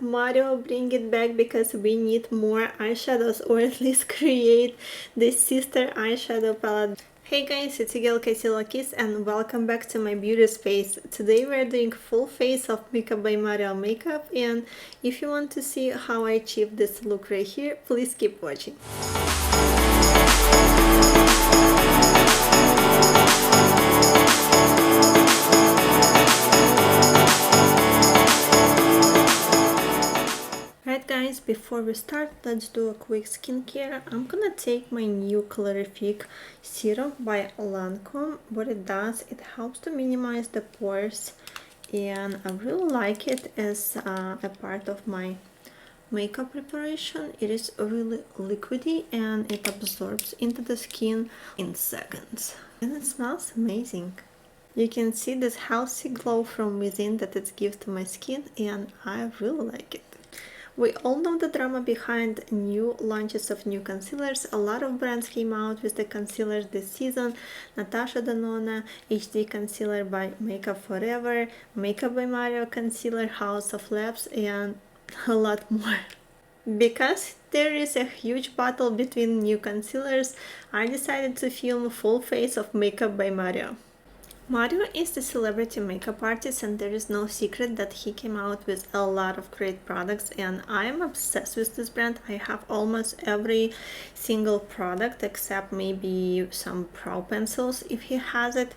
Mario, bring it back because we need more eyeshadows, or at least create this sister eyeshadow palette. Hey guys, it's your girl Katy and welcome back to my beauty space. Today we're doing full face of Makeup by Mario makeup, and if you want to see how I achieved this look right here, please keep watching. Right guys, before we start, let's do a quick skincare. I'm gonna take my new Clarific serum by Lancome. What it does, it helps to minimize the pores, and I really like it as a part of my makeup preparation. It is really liquidy and it absorbs into the skin in seconds, and it smells amazing. You can see this healthy glow from within that it gives to my skin, and I really like it. We all know the drama behind new launches of new concealers. A lot of brands came out with the concealers this season. Natasha Denona, HD Concealer by Makeup Forever, Makeup by Mario Concealer, House of Labs, and a lot more. Because there is a huge battle between new concealers, I decided to film full face of Makeup by Mario. Mario is the celebrity makeup artist, and there is no secret that he came out with a lot of great products, and I am obsessed with this brand. I have almost every single product except maybe some brow pencils if he has it.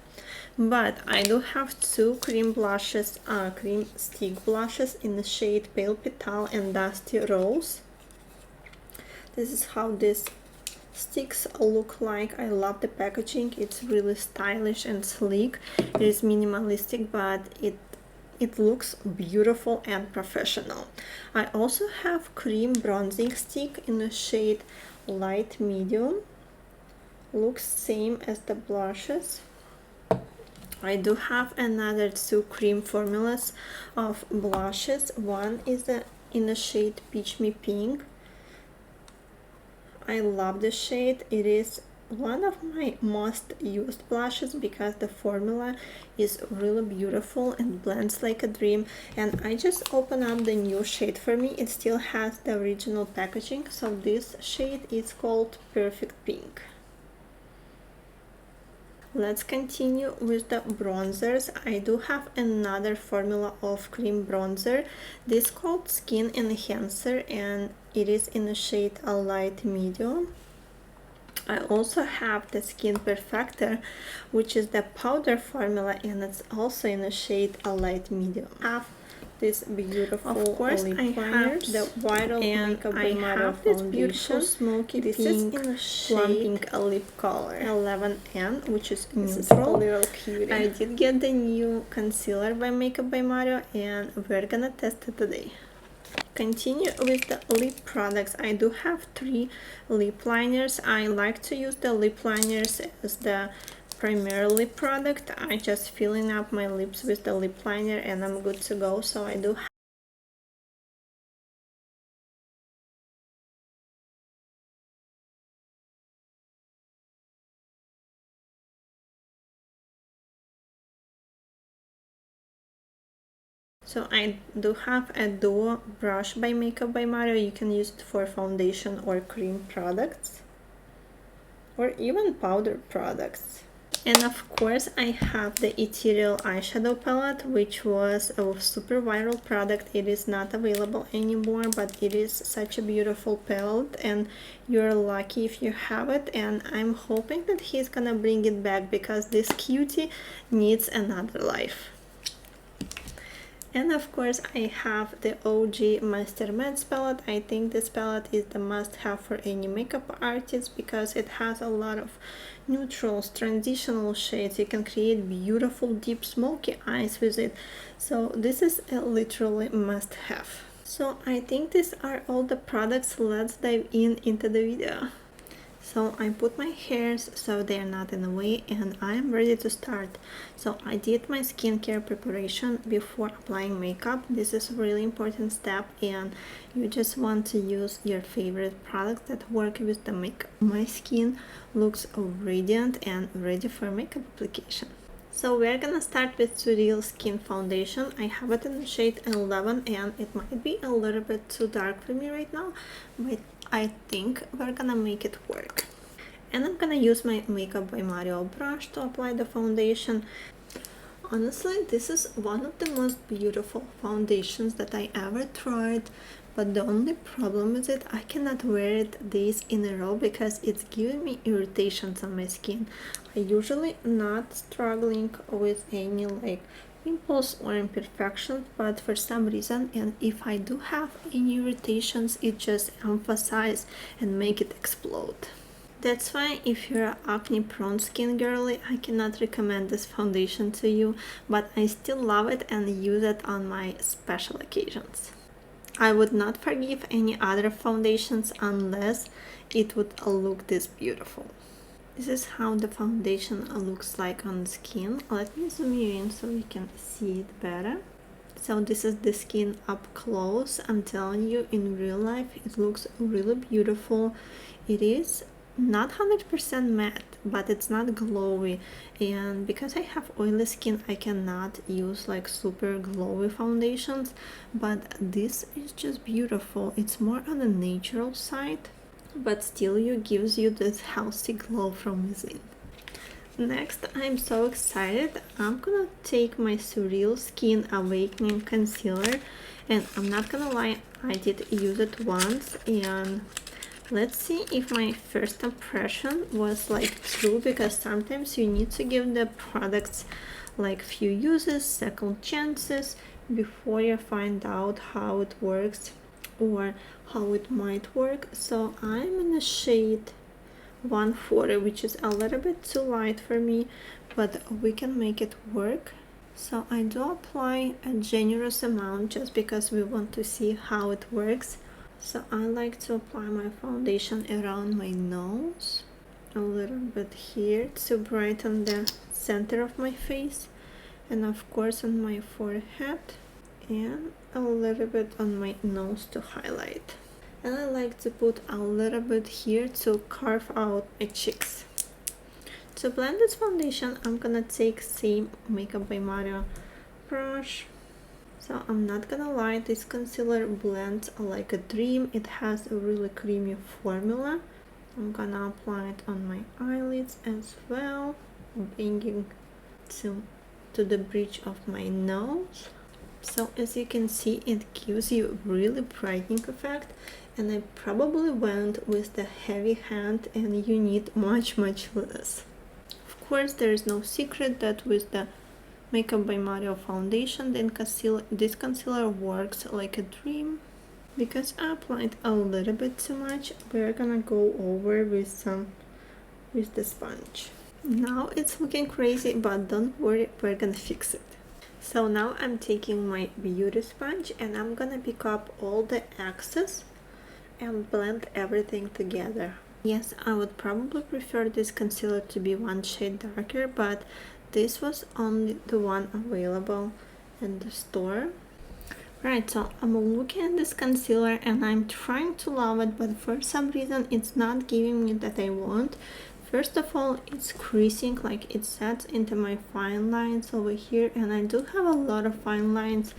But I do have two cream blushes, cream stick blushes in the shade Pale Petal and Dusty Rose. This is how this sticks look like. I love the packaging. It's really stylish and sleek. It is minimalistic, but it looks beautiful and professional. I also have cream bronzing stick in the shade Light Medium. Looks same as the blushes. I do have another two cream formulas of blushes. One is in the shade Peach Me Pink. I love the shade. It is one of my most used blushes because the formula is really beautiful and blends like a dream. And I just opened up the new shade for me. It still has the original packaging. So this shade is called Perfect Pink. Let's continue with the bronzers. I do have another formula of cream bronzer. This is called Skin Enhancer, and it is in the shade a light medium. I also have the Skin Perfector, which is the powder formula, and it's also in the shade a light medium. I have this beautiful lip liner, the Viral Makeup by Mario foundation. Smoky this pink, is in the shade Pink lip color 11N, which is neutral. Little cutie. I did get the new concealer by Makeup by Mario, and we're gonna test it today. Continue with the lip products. I do have three lip liners. I like to use the lip liners as the primary lip product. I just filling up my lips with the lip liner and I'm good to go. So I do have a duo brush by Makeup by Mario. You can use it for foundation or cream products or even powder products. And of course I have the Ethereal eyeshadow palette, which was a super viral product. It is not available anymore, but it is such a beautiful palette and you're lucky if you have it, and I'm hoping that he's gonna bring it back because this cutie needs another life. And of course I have the OG Master Mattes palette. I think this palette is the must-have for any makeup artist because it has a lot of neutrals, transitional shades. You can create beautiful deep smoky eyes with it. So this is a literally must-have. So I think these are all the products. Let's dive into the video. So I put my hairs so they're not in the way, and I'm ready to start. So I did my skincare preparation before applying makeup. This is a really important step, and you just want to use your favorite products that work with the makeup. My skin looks radiant and ready for makeup application. So we're gonna start with Surreal Skin Foundation. I have it in the shade 11 and it might be a little bit too dark for me right now, but I think we're gonna make it work. And I'm gonna use my Makeup by Mario brush to apply the foundation. Honestly, this is one of the most beautiful foundations that I ever tried, but the only problem with it, I cannot wear it days in a row because it's giving me irritations on my skin. I usually not struggling with any like pimples or imperfections, but for some reason, and if I do have any irritations, it just emphasize and make it explode. That's why if you're acne prone skin girly, I cannot recommend this foundation to you, but I still love it and use it on my special occasions. I would not forgive any other foundations unless it would look this beautiful. This is how the foundation looks like on the skin. Let me zoom you in so you can see it better. So this is the skin up close. I'm telling you, in real life it looks really beautiful. It is not 100% matte, but it's not glowy, and because I have oily skin I cannot use like super glowy foundations, but this is just beautiful. It's more on the natural side, but still gives you this healthy glow from within. Next, I'm so excited. I'm gonna take my Surreal Skin Awakening Concealer, and I'm not gonna lie, I did use it once, and let's see if my first impression was like true, because sometimes you need to give the products like few uses, second chances before you find out how it works or how it might work. So I'm in a shade 140, which is a little bit too light for me, but we can make it work. So I do apply a generous amount just because we want to see how it works. So I like to apply my foundation around my nose, a little bit here to brighten the center of my face, and of course on my forehead, and a little bit on my nose to highlight. And I like to put a little bit here to carve out my cheeks. To blend this foundation, I'm gonna take same Makeup by Mario brush. So I'm not gonna lie, this concealer blends like a dream. It has a really creamy formula. I'm gonna apply it on my eyelids as well, bringing to the bridge of my nose. So as you can see, it gives you a really brightening effect, and I probably went with the heavy hand and you need much less. Of course, there is no secret that with the Makeup by Mario foundation, then this concealer works like a dream. Because I applied a little bit too much, we're gonna go over with the sponge. Now it's looking crazy, but don't worry, we're gonna fix it. So now I'm taking my beauty sponge and I'm gonna pick up all the excess and blend everything together. Yes, I would probably prefer this concealer to be one shade darker, but this was only the one available in the store. Right, so I'm looking at this concealer and I'm trying to love it, but for some reason it's not giving me that I want. First of all, it's creasing, like it sets into my fine lines over here, and I do have a lot of fine lines.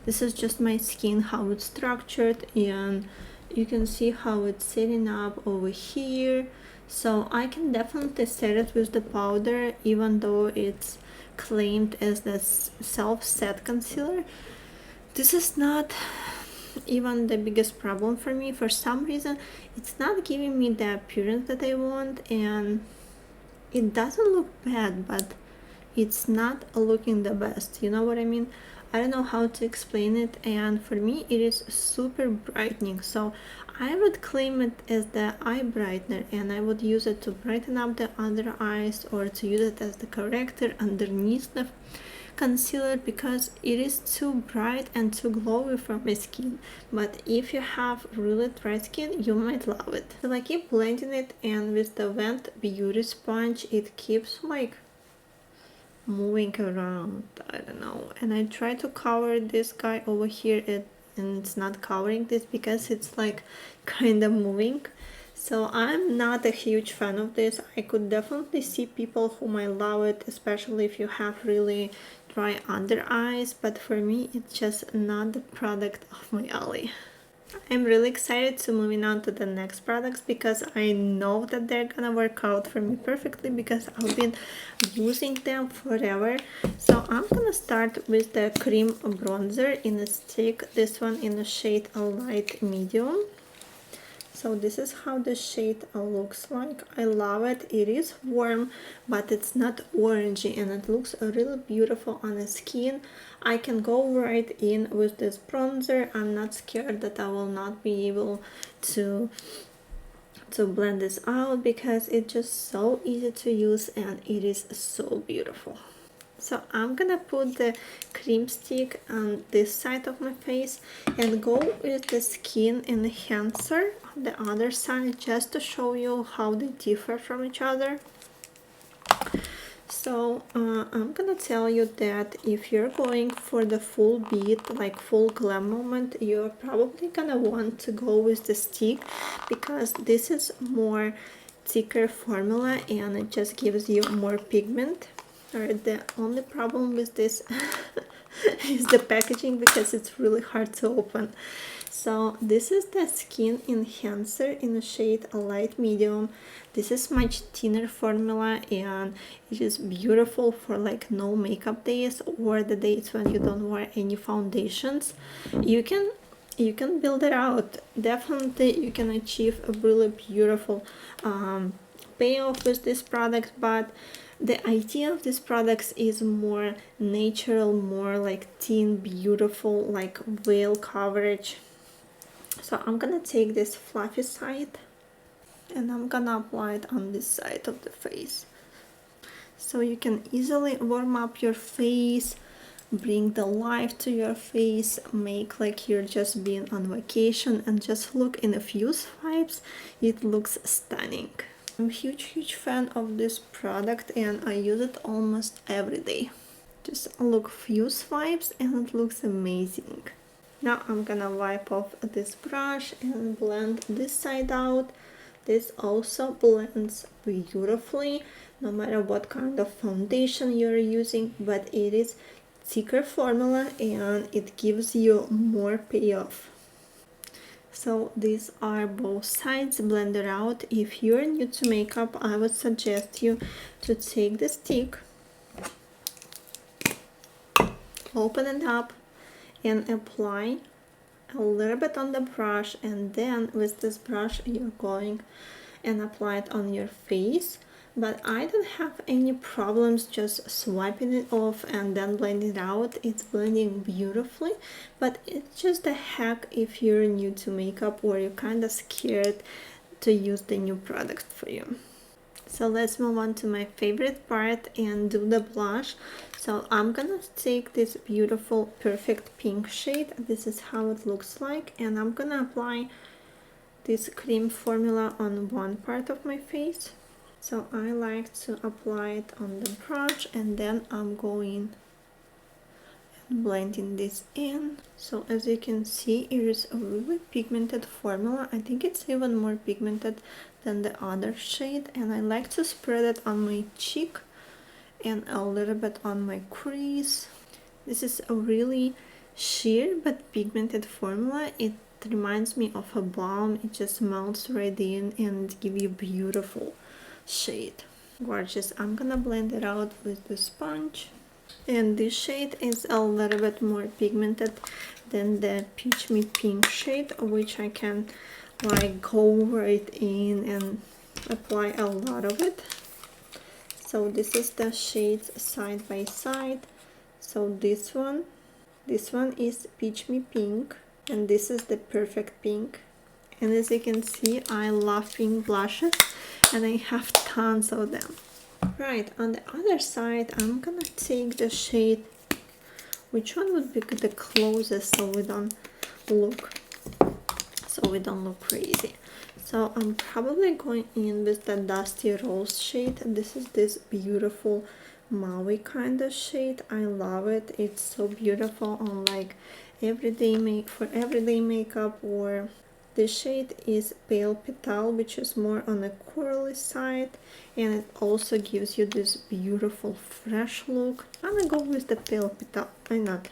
This is just my skin, how it's structured, and you can see how it's setting up over here. So I can definitely set it with the powder, even though it's claimed as the self-set concealer. This is not even the biggest problem for me. For some reason, it's not giving me the appearance that I want, and it doesn't look bad, but it's not looking the best. You know what I mean? I don't know how to explain it, and for me it is super brightening. So I would claim it as the eye brightener, and I would use it to brighten up the under eyes or to use it as the corrector underneath the concealer, because it is too bright and too glowy for my skin. But if you have really dry skin, you might love it. So I keep blending it, and with the Vent beauty sponge it keeps like moving around, I don't know, and I try to cover this guy over here, and it's not covering this because it's like kind of moving. So I'm not a huge fan of this. I could definitely see people who might love it, especially if you have really dry under eyes, but for me it's just not the product of my alley. I'm really excited to moving on to the next products because I know that they're gonna work out for me perfectly because I've been using them forever. So I'm gonna start with the cream bronzer in a stick, this one in the shade light medium. So this is how the shade looks like. I love it. It is warm, but it's not orangey, and it looks really beautiful on the skin. I can go right in with this bronzer. I'm not scared that I will not be able to blend this out because it's just so easy to use and it is so beautiful. So I'm gonna put the cream stick on this side of my face and go with the skin enhancer on the other side just to show you how they differ from each other. So I'm gonna tell you that if you're going for the full beat, like full glam moment, you're probably gonna want to go with the stick because this is more thicker formula and it just gives you more pigment. Alright, the only problem with this is the packaging because it's really hard to open. So this is the skin enhancer in the shade light medium. This is much thinner formula and it is beautiful for like no makeup days or the days when you don't wear any foundations. You can build it out. Definitely you can achieve a really beautiful payoff with this product, but the idea of these products is more natural, more like thin, beautiful, like veil coverage. So I'm gonna take this fluffy side and I'm gonna apply it on this side of the face. So you can easily warm up your face, bring the life to your face, make like you're just being on vacation, and just look in a few swipes, it looks stunning. I'm a huge fan of this product and I use it almost every day. Just look few swipes and it looks amazing. Now I'm gonna wipe off this brush and blend this side out. This also blends beautifully no matter what kind of foundation you're using, but it is thicker formula and it gives you more payoff. So these are both sides blended out. If you're new to makeup, I would suggest you to take the stick, open it up and apply a little bit on the brush, and then with this brush you're going and apply it on your face. But I don't have any problems just swiping it off and then blending it out. It's blending beautifully, but it's just a hack if you're new to makeup or you're kind of scared to use the new product for you. So let's move on to my favorite part and do the blush. So I'm gonna take this beautiful perfect pink shade. This is how it looks like, and I'm gonna apply this cream formula on one part of my face. So I like to apply it on the brush and then I'm going and blending this in. So as you can see, it is a really pigmented formula. I think it's even more pigmented than the other shade, and I like to spread it on my cheek and a little bit on my crease. This is a really sheer but pigmented formula. It reminds me of a balm. It just melts right in and gives you beautiful shade. Gorgeous. I'm gonna blend it out with the sponge, and this shade is a little bit more pigmented than the Peach Me Pink shade, which I can like go right in and apply a lot of it. So this is the shades side by side. So this one is Peach Me Pink, and this is the Perfect Pink. And as you can see, I love pink blushes and I have tons of them. Right, on the other side, I'm gonna take the shade, which one would be the closest so we don't look crazy. So I'm probably going in with the Dusty Rose shade. This is this beautiful Maui kind of shade. I love it. It's so beautiful on like everyday makeup or This shade is Pale Petal, which is more on the corally side, and it also gives you this beautiful fresh look. I'm gonna go with the Pale Petal, why not?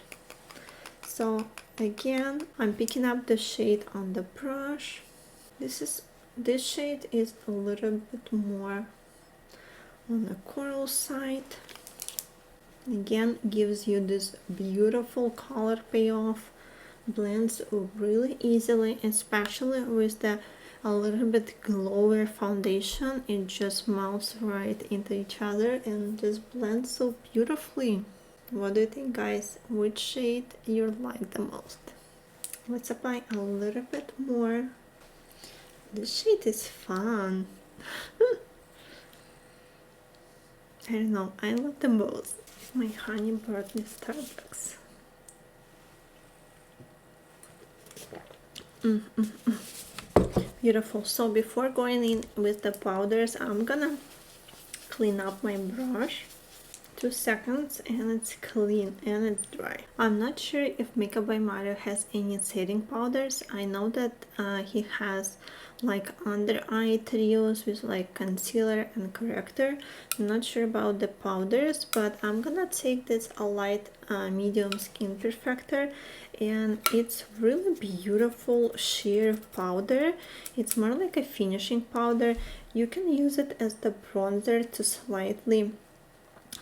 So again, I'm picking up the shade on the brush. This shade is a little bit more on the coral side. Again, gives you this beautiful color payoff, blends really easily, especially with the a little bit glowier foundation. It just melts right into each other and just blends so beautifully. What do you think, guys? Which shade you like the most? Let's apply a little bit more. This shade is fun. I don't know, I love them both. My honey brought me Starbucks. Beautiful. So before going in with the powders, I'm gonna clean up my brush. 2 seconds and it's clean and it's dry. I'm not sure if Makeup by Mario has any setting powders. I know that he has like under eye trios with like concealer and corrector. I'm not sure about the powders, but I'm gonna take this a light medium skin perfector, and it's really beautiful sheer powder. It's more like a finishing powder. You can use it as the bronzer to slightly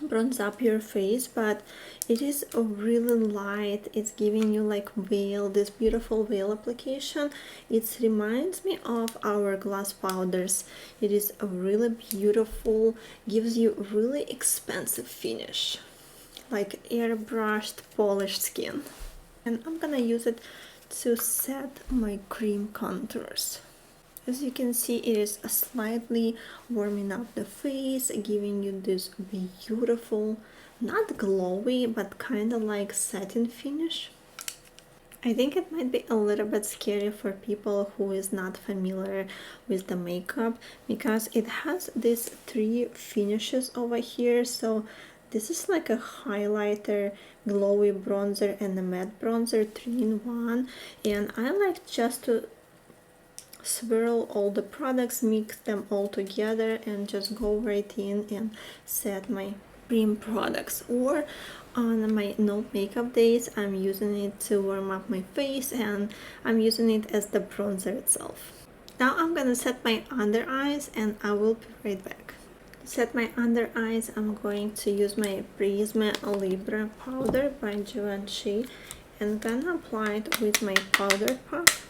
bronze up your face, but it is a really light. It's giving you like veil, this beautiful veil application. It reminds me of Hourglass powders. It is a really beautiful, gives you really expensive finish, like airbrushed polished skin. And I'm gonna use it to set my cream contours. As you can see, it is slightly warming up the face, giving you this beautiful, not glowy, but kind of like satin finish. I think it might be a little bit scary for people who is not familiar with the makeup, because it has these 3 finishes over here. So this is like a highlighter, glowy bronzer, and a matte bronzer 3 in 1. And I like just to swirl all the products, mix them all together, and just go right in and set my cream products. Or on my no makeup days, I'm using it to warm up my face, and I'm using it as the bronzer itself. Now I'm gonna set my under eyes, and I will be right back. To set my under eyes, I'm going to use my Prisma Libra powder by Givenchy, and gonna apply it with my powder puff.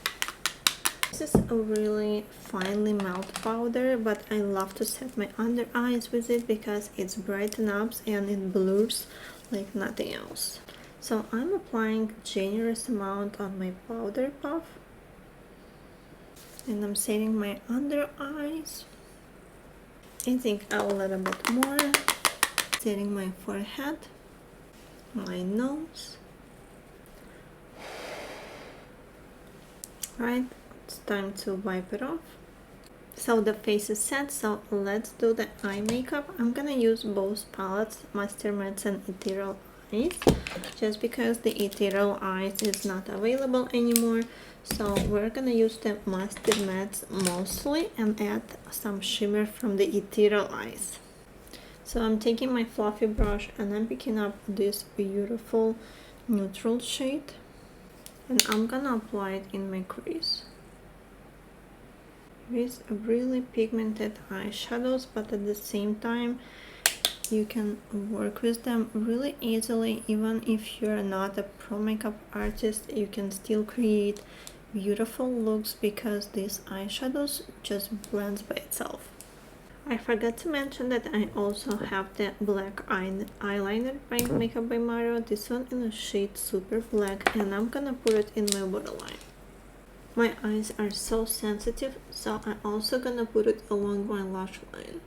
This is a really finely melt powder, but I love to set my under eyes with it because it's brighten up and it blurs like nothing else. So I'm applying generous amount on my powder puff, and I'm setting my under eyes. I think a little bit more, setting my forehead, my nose. Right, it's time to wipe it off. So the face is set, so let's do the eye makeup. I'm gonna use both palettes, Master Mattes and Ethereal Eyes, just because the Ethereal Eyes is not available anymore. So we're gonna use the Master Mattes mostly and add some shimmer from the Ethereal Eyes. So I'm taking my fluffy brush and I'm picking up this beautiful neutral shade, and I'm gonna apply it in my crease. With really pigmented eyeshadows, but at the same time you can work with them really easily. Even if you're not a pro makeup artist, you can still create beautiful looks because these eyeshadows just blends by itself. I forgot to mention that I also have the black eyeliner by Makeup by Mario. This one in the shade Super Black, and I'm gonna put it in my waterline. My eyes are so sensitive, so I'm also gonna put it along my lash line.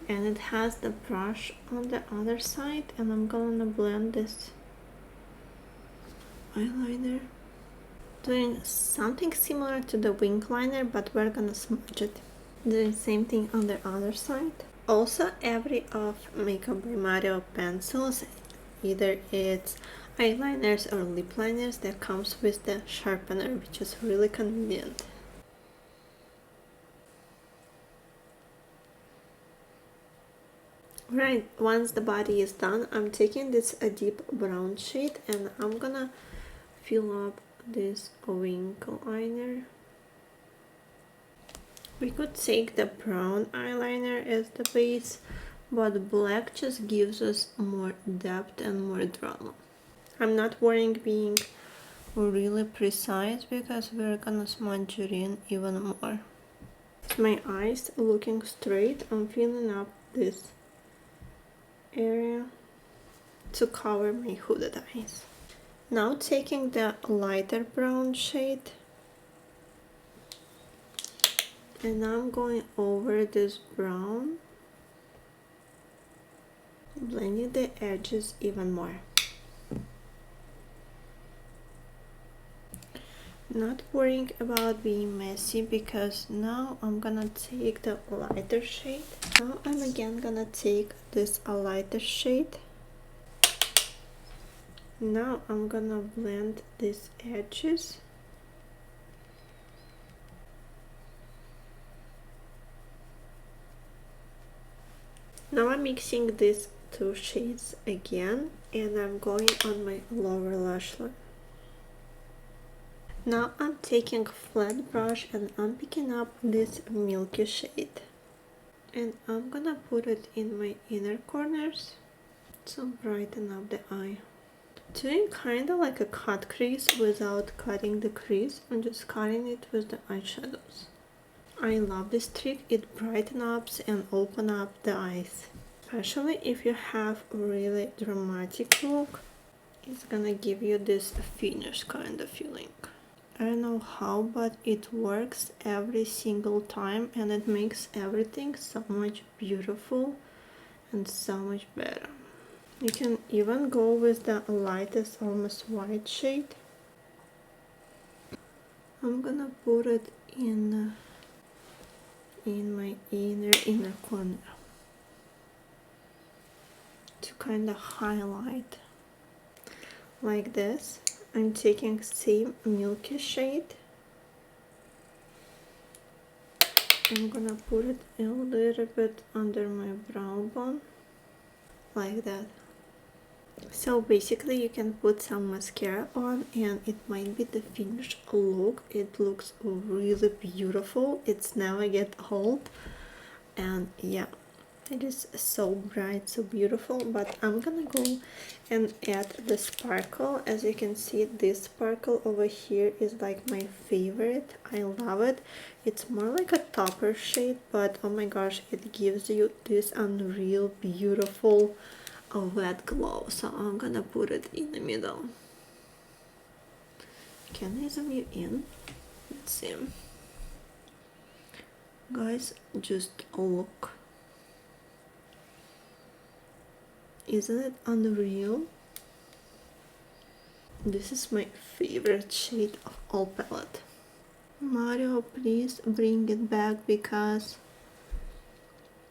And it has the brush on the other side, and I'm gonna blend this eyeliner, doing something similar to the wing liner, but we're gonna smudge it. Doing the same thing on the other side. Also, every of Makeup by Mario pencils, either it's eyeliners or lip liners that comes with the sharpener, which is really convenient. Right, once the body is done, I'm taking this a deep brown shade and I'm gonna fill up this wrinkle liner. We could take the brown eyeliner as the base, but black just gives us more depth and more drama. I'm not worrying being really precise because we're gonna smudge it in even more. My eyes looking straight, I'm filling up this area to cover my hooded eyes. Now taking the lighter brown shade and I'm going over this brown, blending the edges even more. Not worrying about being messy because now I'm gonna take the lighter shade. Now I'm again gonna take this lighter shade. Now I'm gonna blend these edges. Now I'm mixing these two shades again and I'm going on my lower lash line. Now I'm taking a flat brush and I'm picking up this milky shade and I'm gonna put it in my inner corners to brighten up the eye. Doing kinda like a cut crease without cutting the crease, I'm just cutting it with the eyeshadows. I love this trick, it brightens up and opens up the eyes. Especially if you have a really dramatic look, it's gonna give you this finished kind of feeling. I don't know how, but it works every single time and it makes everything so much beautiful and so much better. You can even go with the lightest, almost white shade. I'm gonna put it in my inner corner to kind of highlight like this. I'm taking same milky shade. I'm gonna put it a little bit under my brow bone, like that. So basically you can put some mascara on and it might be the finished look. It looks really beautiful. It's never get old. And yeah, it is so bright, so beautiful. But I'm gonna go and add the sparkle. As you can see, this sparkle over here is like my favorite. I love it. It's more like a topper shade, but oh my gosh, it gives you this unreal beautiful wet glow. So I'm gonna put it in the middle. Can I zoom you in? Let's see. Guys, just look. Isn't it unreal? This is my favorite shade of all palette. Mario, please bring it back because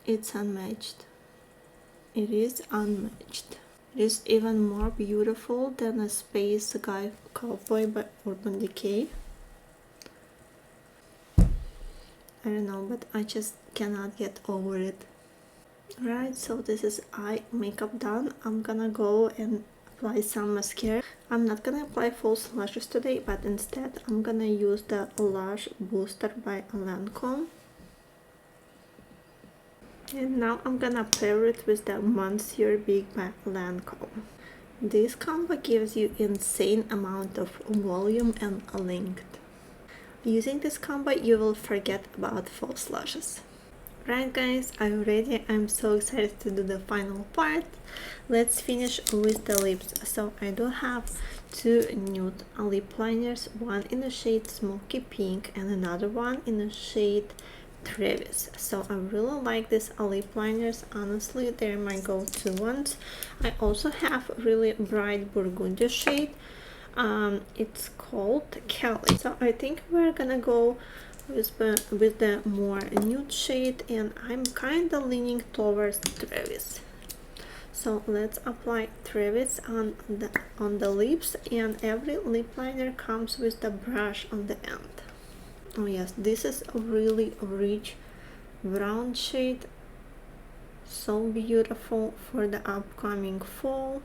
it's unmatched. It is unmatched. It is even more beautiful than a Space Guy Cowboy by Urban Decay. I don't know, but I just cannot get over it. Right, so this is eye makeup done. I'm gonna go and apply some mascara. I'm not gonna apply false lashes today, but instead I'm gonna use the Lash Booster by Lancome. And now I'm gonna pair it with the Monsieur Big by Lancome. This combo gives you insane amount of volume and length. Using this combo, you will forget about false lashes. Right guys, are you ready? I'm so excited to do the final part. Let's finish with the lips. So I do have two nude lip liners, one in the shade Smoky Pink and another one in the shade Travis. So I really like these lip liners. Honestly, they're my go-to ones. I also have really bright burgundy shade. It's called Kelly. So I think we're gonna go with the more nude shade, and I'm kind of leaning towards Travis. So let's apply trevis on the lips, and every lip liner comes with the brush on the end. Oh yes, this is a really rich brown shade, so beautiful for the upcoming fall.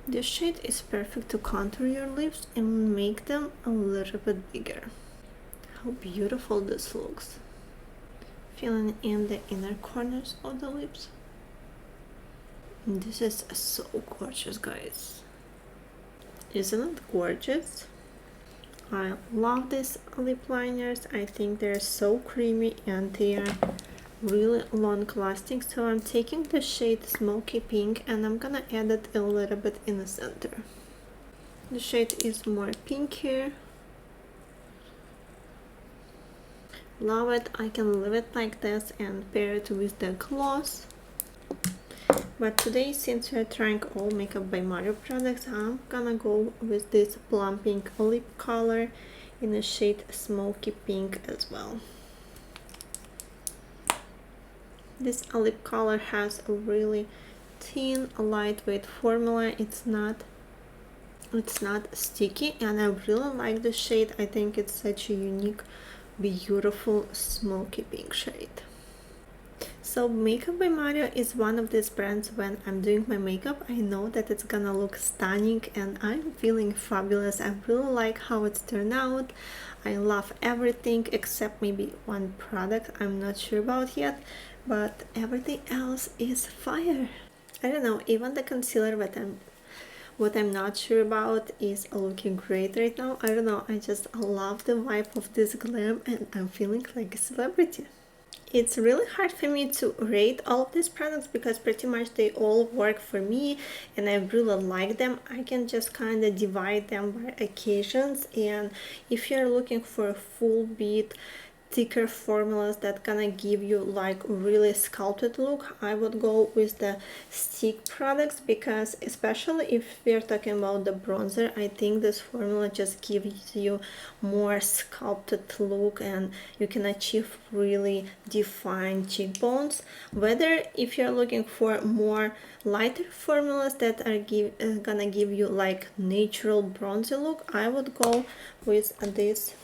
This shade is perfect to contour your lips and make them a little bit bigger. How beautiful this looks. Filling in the inner corners of the lips. This is so gorgeous, guys. Isn't it gorgeous? I love these lip liners. I think they're so creamy and they are really long lasting. So I'm taking the shade Smoky Pink and I'm gonna add it a little bit in the center. The shade is more pink here. Love it. I can leave it like this and pair it with the gloss. But today, since we're trying all Makeup by Mario products, I'm gonna go with this plum pink lip color in the shade Smoky Pink as well. This lip color has a really thin, lightweight formula. It's not sticky, and I really like the shade. I think it's such a unique, beautiful smoky pink shade. So Makeup by Mario is one of these brands when I'm doing my makeup, I know that it's gonna look stunning and I'm feeling fabulous. I really like how it's turned out. I love everything except maybe one product I'm not sure about yet, but everything else is fire. I don't know, even the concealer what I'm not sure about is looking great right now. I don't know, I just love the vibe of this glam and I'm feeling like a celebrity. It's really hard for me to rate all of these products because pretty much they all work for me and I really like them. I can just kind of divide them by occasions, and if you're looking for a full beat thicker formulas that gonna give you like really sculpted look, I would go with the stick products, because especially if we're talking about the bronzer, I think this formula just gives you more sculpted look and you can achieve really defined cheekbones. Whether if you're looking for more lighter formulas that are gonna give you like natural bronzy look, I would go with this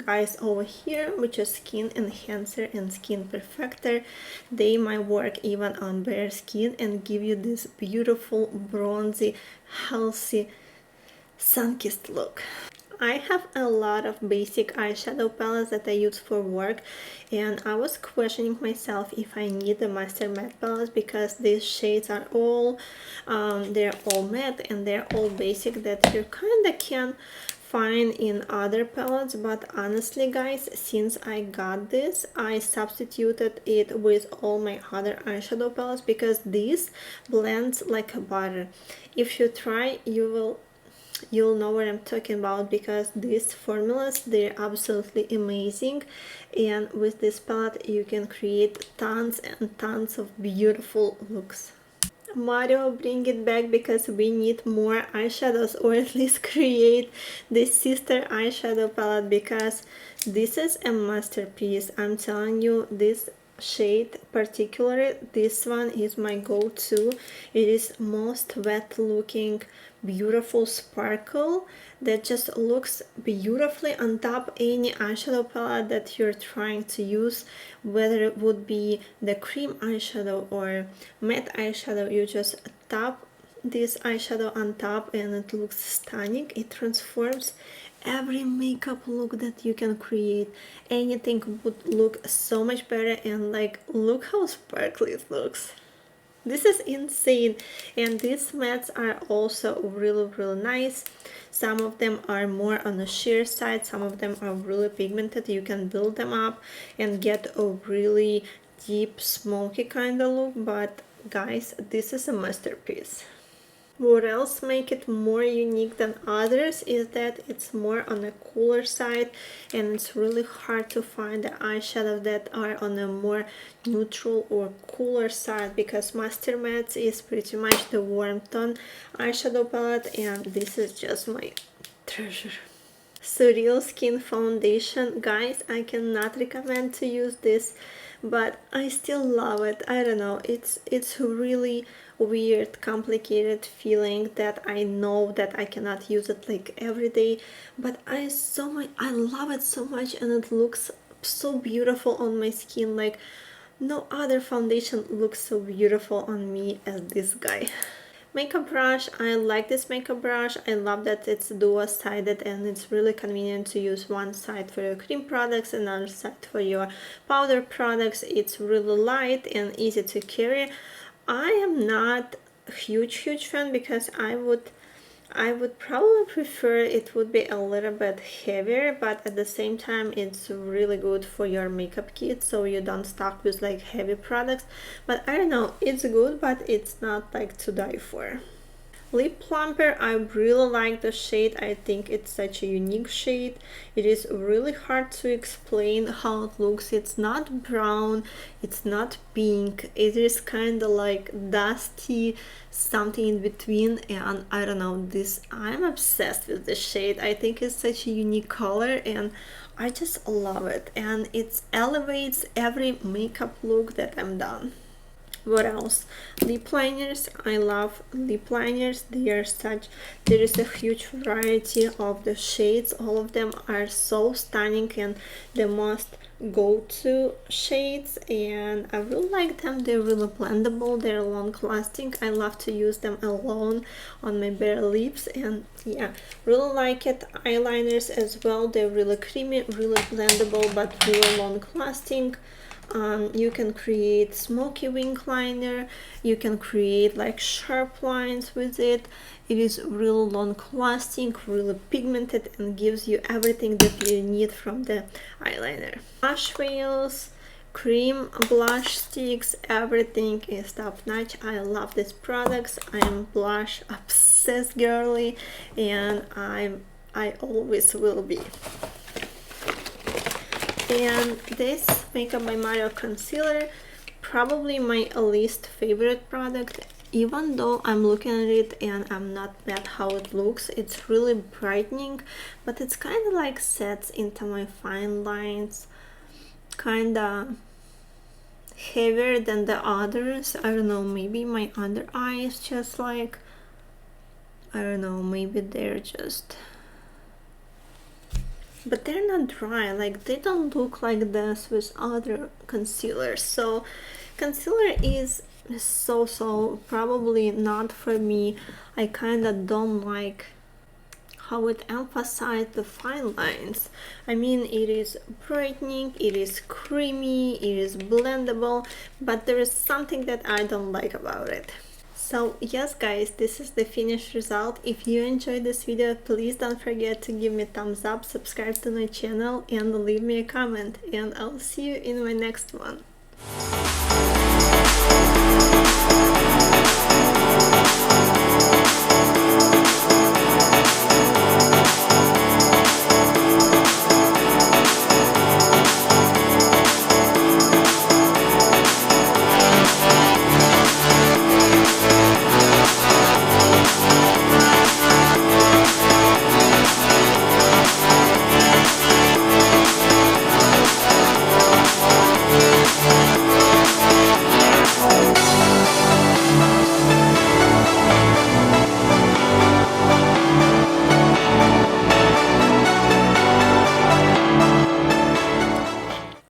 guys over here, which is Skin Enhancer and Skin Perfector. They might work even on bare skin and give you this beautiful bronzy healthy sun-kissed look. I have a lot of basic eyeshadow palettes that I use for work, and I was questioning myself if I need the Master Matte palettes because these shades are all they're all matte and they're all basic that you kind of can find in other palettes. But honestly guys, since I got this, I substituted it with all my other eyeshadow palettes because this blends like a butter. If you try, you'll know what I'm talking about, because these formulas, they're absolutely amazing, and with this palette you can create tons and tons of beautiful looks. Mario, bring it back because we need more eyeshadows, or at least create this sister eyeshadow palette, because this is a masterpiece. I'm telling you, this shade particularly, this one is my go-to. It is most wet looking beautiful sparkle that just looks beautifully on top any eyeshadow palette that you're trying to use, whether it would be the cream eyeshadow or matte eyeshadow. You just tap this eyeshadow on top and it looks stunning. It transforms every makeup look that you can create. Anything would look so much better, and like, look how sparkly it looks. This is insane. And these mattes are also really nice. Some of them are more on the sheer side, some of them are really pigmented. You can build them up and get a really deep smoky kind of look, but guys, this is a masterpiece. What else make it more unique than others is that it's more on the cooler side, and it's really hard to find the eyeshadows that are on a more neutral or cooler side, because Master Matte is pretty much the warm tone eyeshadow palette, and this is just my treasure. So Real Skin Foundation, guys, I cannot recommend to use this but I still love it. I don't know, it's really weird, complicated feeling that I know that I cannot use it like every day, but I love it so much, and it looks so beautiful on my skin. Like no other foundation looks so beautiful on me as this guy. Makeup brush, I like this makeup brush. I love that it's dual-sided and it's really convenient to use one side for your cream products, another side for your powder products. It's really light and easy to carry. I am not a huge fan because I would probably prefer it would be a little bit heavier, but at the same time it's really good for your makeup kit, so you don't stuck with like heavy products. But I don't know, it's good, but it's not like to die for. Lip plumper, I really like the shade. I think it's such a unique shade. It is really hard to explain how it looks. It's not brown, it's not pink, it is kind of like dusty, something in between, and I don't know, this, I'm obsessed with this shade. I think it's such a unique color and I just love it, and it elevates every makeup look that I'm done. What else? Lip liners. I love lip liners. There is a huge variety of the shades. All of them are so stunning and the most go-to shades, and I really like them. They're really blendable, they're long lasting. I love to use them alone on my bare lips, and yeah, really like it. Eyeliners as well, they're really creamy, really blendable, but really long lasting. You can create smoky wing liner, you can create like sharp lines with it. It is really long lasting, really pigmented, and gives you everything that you need from the eyeliner. Blush veils, cream blush sticks, everything is top notch. I love these products. I am blush obsessed girly, and I always will be. And this Makeup by Mario concealer, probably my least favorite product, even though I'm looking at it and I'm not mad how it looks. It's really brightening, but it's kind of like sets into my fine lines, kind of heavier than the others. I don't know, maybe my under eye is just like, I don't know, maybe they're just, but they're not dry. Like they don't look like this with other concealers. So concealer is so probably not for me. I kind of don't like how it emphasizes the fine lines. I mean, it is brightening, it is creamy, it is blendable, but there is something that I don't like about it. So yes guys, this is the finished result. If you enjoyed this video, please don't forget to give me a thumbs up, subscribe to my channel, and leave me a comment, and I'll see you in my next one.